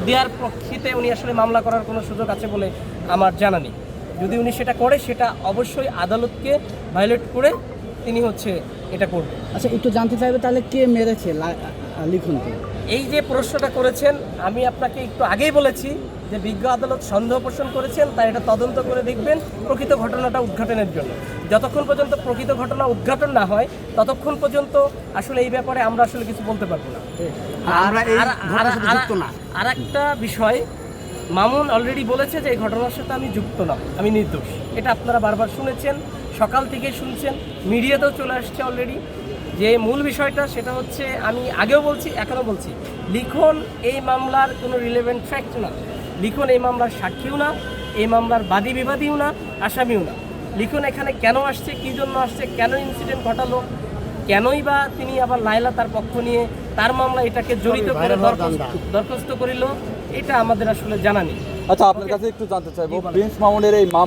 দেওয়ার প্রেক্ষিতে উনি আসলে মামলা করার কোনো সুযোগ আছে বলে আমার জানা নেই। যদি উনি সেটা করে সেটা অবশ্যই আদালতকে ভায়োলেট করে তিনি এটা করবেন। আচ্ছা, একটু জানতে চাইবে তাহলে কে মেরেছে লিখনকে? এই যে প্রশ্নটা করেছেন, আমি আপনাকে একটু আগেই বলেছি যে বিজ্ঞ আদালত সন্দেহ পোষণ করেছেন, তাই এটা তদন্ত করে দেখবেন প্রকৃত ঘটনাটা উদ্ঘাটনের জন্য। যতক্ষণ পর্যন্ত প্রকৃত ঘটনা উদ্ঘাটন না হয় ততক্ষণ পর্যন্ত আসলে এই ব্যাপারে আমরা আসলে কিছু বলতে পারবো না। আর একটা বিষয়, মামুন অলরেডি বলেছে যে এই ঘটনার সাথে আমি যুক্ত না, আমি নির্দোষ। এটা আপনারা বারবার শুনেছেন, সকাল থেকে শুনছেন, মিডিয়াতেও চলে আসছে অলরেডি। যে মূল বিষয়টা সেটা আমি আগেও বলছি, এখনও বলছি, লিখন এই মামলার কোনো রিলেভেন্ট ফ্যাক্ট না। লিখন এই মামলার সাক্ষীও না, এই মামলার বাদী বিবাদীও না, আসামিও না। লিখন এখানে কেন আসছে, কী জন্য আসছে, কেন ইনসিডেন্ট ঘটালো, কেনই বা তিনি আবার লায়লা তার পক্ষ নিয়ে তার মামলা এটাকে জড়িত করে দরখাস্ত করিল, এটা আমাদের আসলে জানা নেই। আচ্ছা, আপনার কাছে একটু জানতে চাইবো, প্রিন্স মামুনের এই মামলা